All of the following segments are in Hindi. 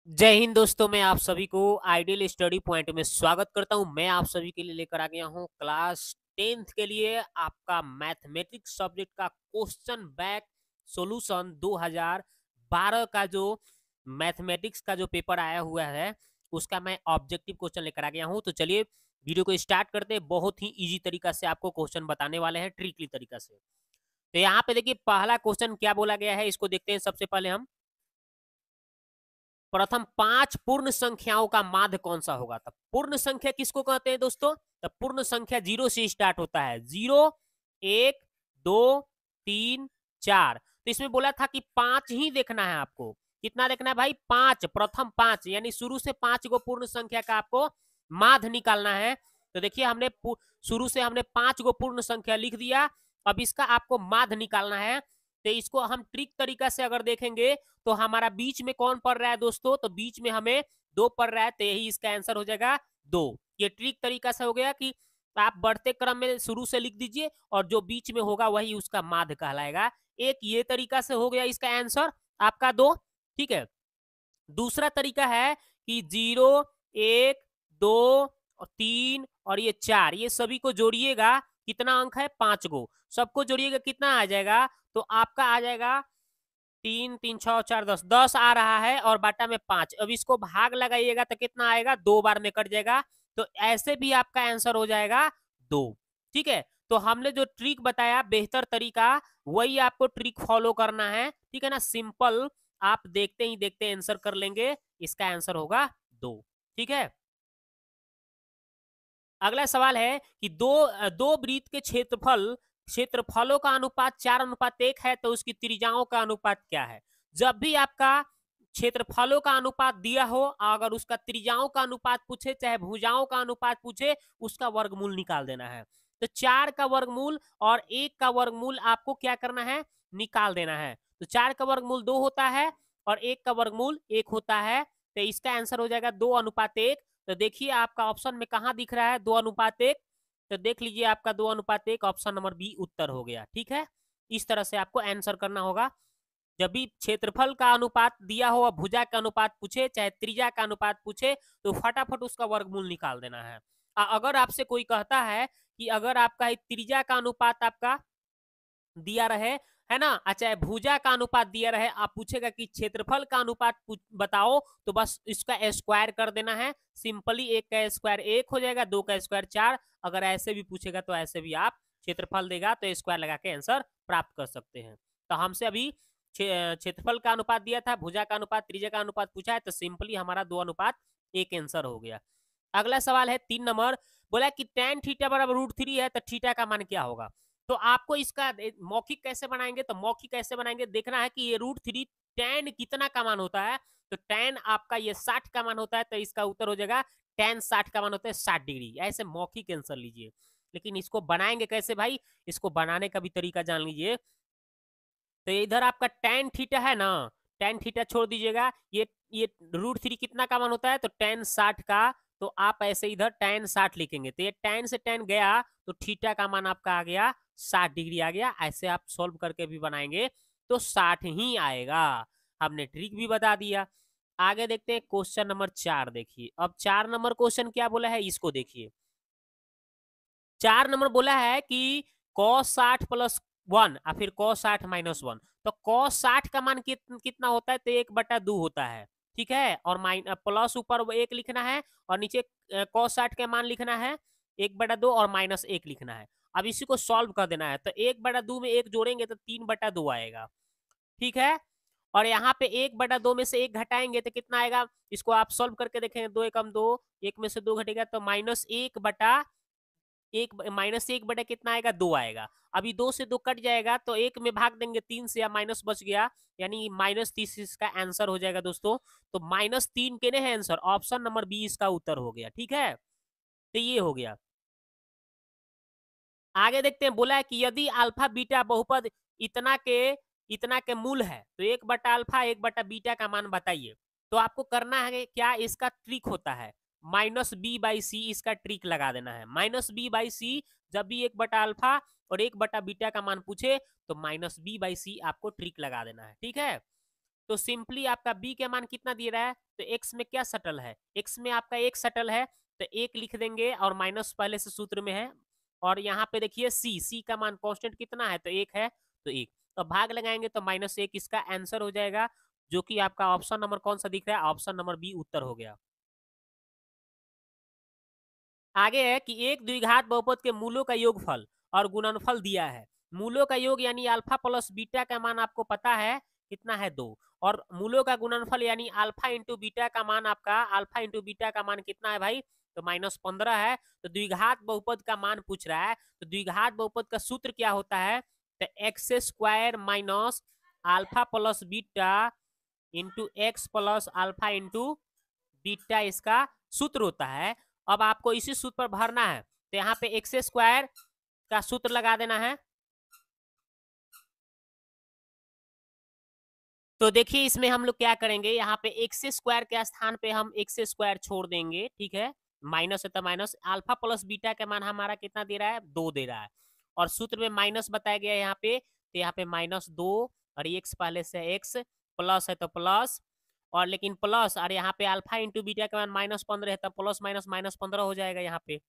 जय हिंद दोस्तों, मैं आप सभी को आइडियल स्टडी पॉइंट में स्वागत करता हूं। मैं आप सभी के लिए लेकर आ गया हूं क्लास 10th के लिए आपका मैथमेटिक्स सब्जेक्ट का क्वेश्चन बैंक सॉल्यूशन 2012 का जो मैथमेटिक्स का जो पेपर आया हुआ है उसका मैं ऑब्जेक्टिव क्वेश्चन लेकर आ गया हूं। तो चलिए वीडियो को स्टार्ट करते हैं। बहुत ही इजी तरीका से आपको क्वेश्चन बताने वाले हैं, ट्रिकली तरीका से। तो यहाँ पे देखिए पहला क्वेश्चन क्या बोला गया है, इसको देखते हैं। सबसे पहले हम प्रथम 5 पूर्ण संख्याओं का माध्य कौन सा होगा। तब पूर्ण संख्या किसको कहते हैं दोस्तों? तब पूर्ण संख्या 0 से स्टार्ट होता है। 0, 1, 2, 3, 4। तो इसमें बोला था कि 5 ही देखना है आपको। कितना देखना है भाई? 5। प्रथम 5 यानी शुरू से 5 गो पूर्ण संख्या का आपको माध्य निकालना है। तो देखिए हमने शुरू से हमने 5 गो पूर्ण संख्या लिख दिया। अब इसका आपको माध्य निकालना है। तो इसको हम ट्रिक तरीका से अगर देखेंगे तो हमारा बीच में कौन पड़ रहा है दोस्तों? तो बीच में हमें 2 पड़ रहा है, तो यही इसका आंसर हो जाएगा 2। ये ट्रिक तरीका से हो गया कि आप बढ़ते क्रम में शुरू से लिख दीजिए और जो बीच में होगा वही उसका माध्य कहलाएगा। एक ये तरीका से हो गया इसका आंसर आपका 2। ठीक है। दूसरा तरीका है कि 0, 1, 2 और 3 और ये 4, ये सभी को जोड़िएगा। कितना अंक है? 5 गो। सबको जोड़िएगा, कितना आ जाएगा? तो आपका आ जाएगा 3, 3, 6, 4, 10, 10 आ रहा है और बाटा में 5। अब इसको भाग लगाइएगा तो कितना आएगा? 2 बार में कट जाएगा। तो ऐसे भी आपका आंसर हो जाएगा 2। ठीक है। तो हमने जो ट्रिक बताया बेहतर तरीका, वही आपको ट्रिक फॉलो करना है। ठीक है ना? सिंपल, आप देखते ही देखते आंसर कर लेंगे। इसका आंसर होगा 2। ठीक है। अगला सवाल है कि दो वृत्त के क्षेत्रफलों का अनुपात 4:1 है, तो उसकी त्रिज्याओं का अनुपात क्या है? जब भी आपका क्षेत्रफलों का अनुपात दिया हो, अगर उसका त्रिज्याओं का अनुपात पूछे चाहे भुजाओं का अनुपात पूछे, उसका वर्गमूल निकाल देना है। तो 4 का वर्गमूल और 1 का वर्गमूल आपको क्या करना है? निकाल देना है। तो 4 का वर्गमूल 2 होता है और 1 का वर्गमूल 1 होता है। तो इसका आंसर हो जाएगा 2:1। तो देखिए आपका ऑप्शन में कहां दिख रहा है 2:1? तो देख लीजिए आपका 2:1, ऑप्शन नंबर बी उत्तर हो गया। ठीक है। इस तरह से आपको आंसर करना होगा। जब भी क्षेत्रफल का अनुपात दिया हो, भुजा का अनुपात पूछे चाहे त्रिज्या का अनुपात पूछे, तो फटाफट उसका वर्गमूल निकाल देना है। अगर आपसे कोई कहता है कि अगर आपका त्रिज्या का अनुपात आपका दिया रहे, है ना, चाहे भुजा का अनुपात दिया रहे, आप पूछेगा कि क्षेत्रफल का अनुपात बताओ, तो बस इसका स्क्वायर कर देना है। सिंपली 1 का स्क्वायर 1 हो जाएगा, 2 का स्क्वायर 4। अगर ऐसे भी पूछेगा तो ऐसे भी आप क्षेत्रफल देगा तो स्क्वायर लगा के आंसर प्राप्त कर सकते हैं। तो हमसे अभी क्षेत्रफल का अनुपात दिया था, भुजा का अनुपात, त्रिज्या का अनुपात पूछा है, तो सिंपली हमारा 2:1 आंसर हो गया। अगला सवाल है 3 नंबर। बोला कि tan थीटा बराबर √3 है, तो थीटा का मान क्या होगा? तो आपको इसका मौखिक कैसे बनाएंगे? तो मौखिक कैसे बनाएंगे, देखना है कि ये √3 tan कितना का मान होता है। तो tan आपका ये 60 का मान होता है, तो इसका उत्तर हो जाएगा tan 60 का मान होता है 60 डिग्री। ऐसे मौखिक आंसर लीजिए। लेकिन इसको बनाएंगे कैसे भाई? इसको बनाने का भी तरीका जान लीजिए। तो इधर आपका tan थीटा है ना, tan थीटा छोड़ दीजिएगा। ये √3 कितना का मान होता है? तो tan 60 का। तो आप ऐसे इधर tan 60 लिखेंगे, तो ये tan से tan गया, तो थीटा का मान आपका आ गया 60 डिग्री आ गया। ऐसे आप सॉल्व करके भी बनाएंगे तो 60 ही आएगा। हमने ट्रिक भी बता दिया। आगे देखते हैं क्वेश्चन नंबर 4। देखिए अब 4 नंबर क्वेश्चन क्या बोला है, इसको देखिए। 4 नंबर बोला है कि cos 60 प्लस 1 और फिर cos 60 माइनस 1। तो cos 60 का मान कितना होता है? तो 1/2 होता है। ठीक है। और प्लस ऊपर 1 लिखना है और नीचे cos 60 का मान लिखना है 1/2 और -1 लिखना है। अब इसी को सॉल्व कर देना है। तो 1/2 में 1 जोड़ेंगे तो 3/2 आएगा। ठीक है। और यहाँ पे 1/2 में से 1 घटाएंगे तो कितना आएगा? इसको आप सॉल्व करके देखेंगे। 2 एकम 2, 1 में से 2 घटेगा तो -1/1 कितना आएगा? 2 आएगा। अभी 2 से 2 कट जाएगा तो 1 में भाग देंगे 3 से, या माइनस बच गया, यानी -30 इसका आंसर हो जाएगा दोस्तों। तो -3 के है आंसर, ऑप्शन नंबर बी इसका उत्तर हो गया। ठीक है। तो ये हो गया। आगे देखते हैं। बोला है कि यदि अल्फा बीटा बहुपद इतना के इतना के मूल है, तो 1/अल्फा 1/बीटा का मान बताइए। तो आपको करना है क्या? इसका ट्रिक होता है -b/c, इसका ट्रिक लगा देना है। -b/c, जब भी 1/अल्फा और 1/बीटा का मान पूछे तो -b/c आपको ट्रिक लगा देना है। ठीक है। तो सिंपली आपका बी का मान कितना दे रहा है, तो एक्स में क्या सटल है, एक्स में आपका एक सटल है, तो एक लिख देंगे और माइनस पहले से सूत्र में है। और यहाँ पे देखिए सी का मान कांस्टेंट कितना है, तो एक है, तो एक, तो भाग लगाएंगे तो -1 इसका आंसर हो जाएगा, जो कि आपका ऑप्शन नंबर कौन सा दिख रहा है, ऑप्शन नंबर बी उत्तर हो गया। आगे है कि एक द्विघात बहुपद के मूलों का योगफल और गुणनफल दिया है। मूलों का योग यानी अल्फा प्लस बीटा का मान आपको पता है कितना है, 2, और मूलों का गुणनफल यानी अल्फा इंटू बीटा का मान आपका, अल्फा इंटू बीटा का मान कितना है भाई, तो -15 है। तो द्विघात बहुपद का मान पूछ रहा है, तो द्विघात बहुपद का सूत्र क्या होता है, तो x square minus alpha plus beta into x plus alpha into beta इसका सूत्र होता है। अब आपको इसी सूत्र पर भरना है, तो यहाँ पे एक्स स्क्वायर का सूत्र लगा देना है। तो देखिए इसमें हम लोग क्या करेंगे, यहाँ पे एक्स स्क्वायर के स्थान पे हम एक्स स्क्वायर छोड़ देंगे, ठीक है, माइनस है तो माइनस, अल्फा प्लस बीटा का मान हमारा कितना दे रहा है, 2 दे रहा है, और सूत्र में माइनस बताया गया है यहाँ पे, तो यहाँ पे -2, और एक्स पहले से एक्स, प्लस है तो प्लस, और लेकिन प्लस, और यहाँ पे अल्फा इंटू बीटा का मान -15 है, तो प्लस माइनस -15 हो जाएगा यहाँ पे,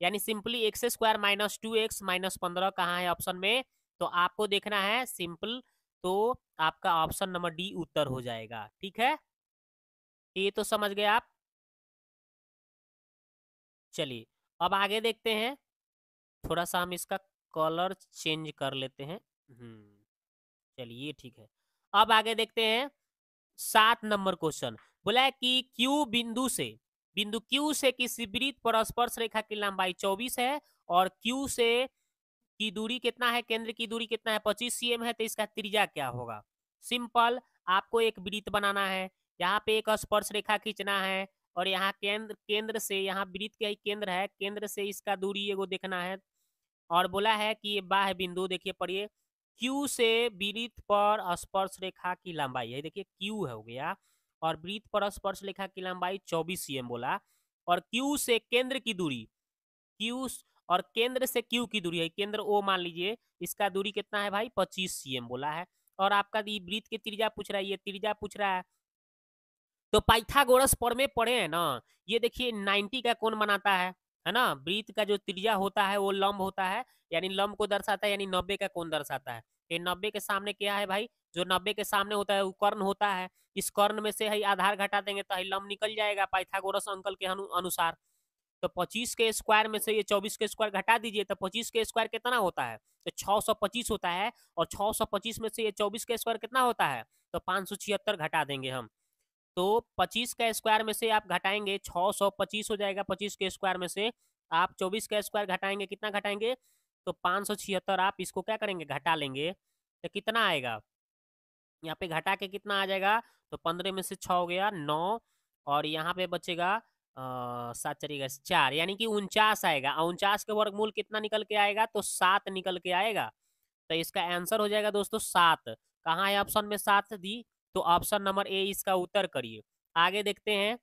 यानी सिंपली एक्स स्क्वायर -2x -15 कहाँ है ऑप्शन में, तो आपको देखना है सिंपल, तो आपका ऑप्शन नंबर डी उत्तर हो जाएगा, ठीक है, ये तो समझ गए आप। चलिए अब आगे देखते हैं, थोड़ा सा हम इसका कलर चेंज कर लेते हैं। चलिए ठीक है, अब आगे देखते हैं 7 नंबर क्वेश्चन। बोला है कि बिंदु क्यू से किसी वृत्त पर स्पर्श रेखा की लंबाई 24 है और क्यू से की दूरी कितना है, केंद्र की दूरी कितना है, 25 cm है, तो इसका त्रिज्या क्या होगा। सिंपल, आपको एक वृत्त बनाना है, यहाँ पे एक स्पर्श रेखा खींचना है, और यहाँ केंद्र से, यहाँ वृत्त का ही केंद्र है, केंद्र से इसका दूरी एगो देखना है, और बोला है कि ये बाह्य बिंदु, देखिए पढ़िए, क्यू से वृत्त पर स्पर्श रेखा की लंबाई है, देखिए क्यू हो गया, और वृत्त पर स्पर्श रेखा की लंबाई 24 cm बोला, और क्यू से केंद्र की दूरी, क्यू और केंद्र से क्यू की दूरी है, केंद्र ओ मान लीजिए, इसका दूरी कितना है भाई, 25 cm बोला है, और आपका वृत्त की त्रिज्या पूछ रहा है, ये त्रिज्या पूछ रहा है। तो पाइथागोरस में पढ़े हैं ना, ये देखिए 90 का कोण बनाता है ना, वृत्त का जो त्रिज्या होता है वो लंब होता है, यानी लंब को दर्शाता है, यानी 90 का कोण दर्शाता है। ये 90 के सामने क्या है भाई, जो 90 के सामने होता है वो कर्ण होता है, इस कर्ण में से ही आधार घटा देंगे तो लंब निकल जाएगा पाइथागोरस अंकल के अनुसार। तो 25 के स्क्वायर में से ये 24 के स्क्वायर घटा दीजिए, तो 25 के स्क्वायर कितना होता है, तो 625 होता है, और 625 में से ये 24 के स्क्वायर कितना होता है, तो 576 घटा देंगे हम। तो 25 का स्क्वायर में से आप घटाएंगे 625 हो जाएगा, 25 के स्क्वायर में से आप 24 का स्क्वायर घटाएंगे, कितना घटाएंगे, तो 576, आप इसको क्या करेंगे, घटा लेंगे, तो कितना आएगा, यहाँ पे घटा के कितना आ जाएगा, तो 15 में से 6 हो गया 9, और यहाँ पे बचेगा 7 चलेगा 4, यानी कि 49 आएगा, 49 के वर्गमूल कितना निकल के आएगा, तो 7 निकल के आएगा, तो इसका आंसर हो जाएगा दोस्तों 7। कहाँ है ऑप्शन में 7 दी, तो ऑप्शन नंबर ए इसका उत्तर करिए। आगे देखते हैं,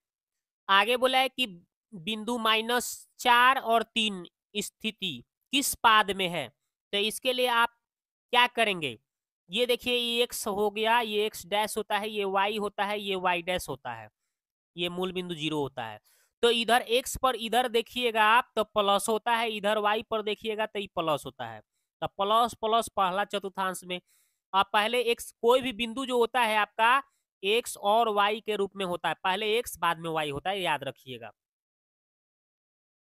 आगे बोला है कि बिंदु -4 और 3 स्थिति किस पाद में है, तो इसके लिए आप क्या करेंगे, ये देखिए ये एक्स हो गया, ये एक्स डैश होता है, ये वाई होता है, ये वाई डैश होता है, ये मूल बिंदु 0 होता है। तो इधर एक्स पर इधर देखिएगा आप तो प्लस होता है, इधर वाई पर देखिएगा तो ये प्लस होता है, तो प्लस प्लस पहला चतुर्थांश में, आप पहले एक्स, कोई भी बिंदु जो होता है आपका एक्स और वाई के रूप में होता है, पहले एक्स बाद में वाई होता है, याद रखिएगा।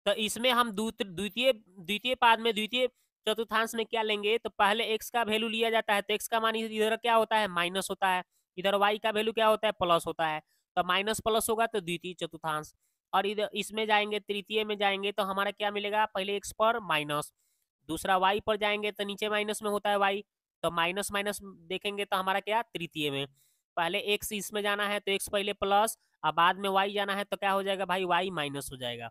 तो इसमें हम द्वितीय द्वितीय पाद में, द्वितीय चतुर्थांश में क्या लेंगे, तो पहले एक्स का वैल्यू लिया जाता है, तो एक्स का मान इधर क्या होता है, माइनस होता है, इधर वाई का वैल्यू क्या होता है, प्लस होता है, तो माइनस प्लस होगा तो द्वितीय चतुर्थांश, और इधर इसमें जाएंगे, तृतीय में जाएंगे तो हमारा क्या मिलेगा, पहले एक्स पर माइनस, दूसरा वाई पर जाएंगे तो नीचे माइनस में होता है वाई, तो माइनस माइनस देखेंगे तो हमारा क्या, तृतीय में, पहले एक्स इसमें जाना है तो एक्स पहले प्लस, और बाद में वाई जाना है तो क्या हो जाएगा भाई, वाई माइनस हो जाएगा,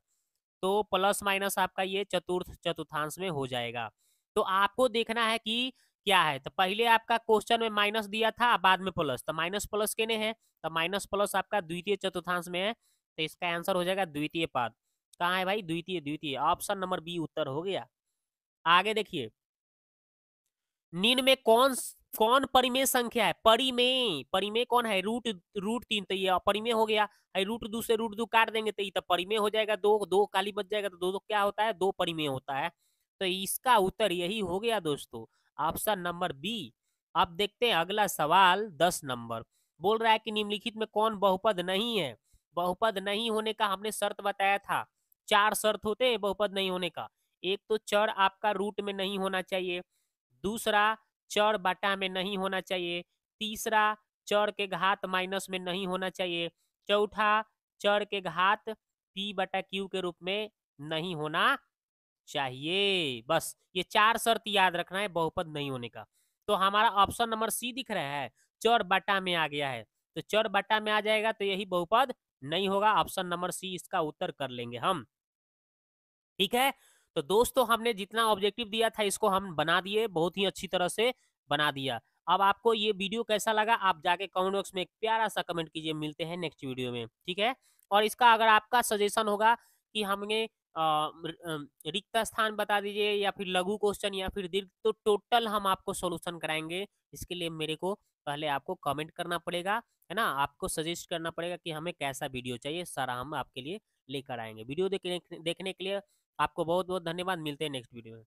तो प्लस माइनस आपका ये चतुर्थांश में हो जाएगा। तो आपको देखना है कि क्या है, तो पहले आपका क्वेश्चन में माइनस दिया था, बाद में प्लस, तो माइनस प्लस केने है, तो माइनस प्लस आपका द्वितीय चतुर्थांश में है, तो इसका आंसर हो जाएगा द्वितीय पाद। कहाँ है भाई, द्वितीय, द्वितीय, ऑप्शन नंबर बी उत्तर हो गया। आगे देखिए, निम्न में कौन परिमेय संख्या है? परिमेय, परिमेय कौन है? रूट, रूट 3, तो ये परिमेय हो गया। रूट 2 से रूट 2 काट देंगे तो ये तो परिमेय हो जाएगा। 2 2 खाली बच जाएगा, तो 2 2 क्या होता है? 2 परिमेय होता है। तो इसका उत्तर यही हो गया दोस्तों, ऑप्शन नंबर बी। अब देखते हैं अगला सवाल 10 नंबर। बोल रहा है कि निम्नलिखित में कौन बहुपद नहीं है? बहुपद नहीं होने का हमने शर्त बताया था। 4 शर्त होते हैं बहुपद नहीं होने का। एक तो चर आपका रूट में नहीं होना चाहिए, दूसरा चर बटा में नहीं होना चाहिए, तीसरा चर के घात माइनस में नहीं होना चाहिए, चौथा चर के घात पी बटा क्यू के रूप में नहीं होना चाहिए। बस ये 4 शर्त याद रखना है बहुपद नहीं होने का। तो हमारा ऑप्शन नंबर सी दिख रहा है, चर बटा में आ गया है, तो चर बटा में आ जाएगा तो यही बहुपद नहीं होगा। ऑप्शन नंबर सी इसका उत्तर कर लेंगे हम। ठीक है, तो दोस्तों हमने जितना ऑब्जेक्टिव दिया था इसको हम बना दिए, बहुत ही अच्छी तरह से बना दिया। अब आपको ये वीडियो कैसा लगा आप जाके कमेंट बॉक्स में एक प्यारा सा कमेंट कीजिए। मिलते हैं नेक्स्ट वीडियो में, ठीक है। और इसका अगर आपका सजेशन होगा कि हमें रिक्त स्थान बता दीजिए या फिर लघु क्वेश्चन या फिर दीर्घ, तो टोटल हम आपको सॉल्यूशन कराएंगे। इसके लिए मेरे को पहले आपको कमेंट करना पड़ेगा, है ना, आपको सजेस्ट करना पड़ेगा कि हमें कैसा वीडियो चाहिए, सारा हम आपके लिए लेकर आएंगे। वीडियो देखने के लिए आपको बहुत बहुत धन्यवाद। मिलते हैं नेक्स्ट वीडियो में।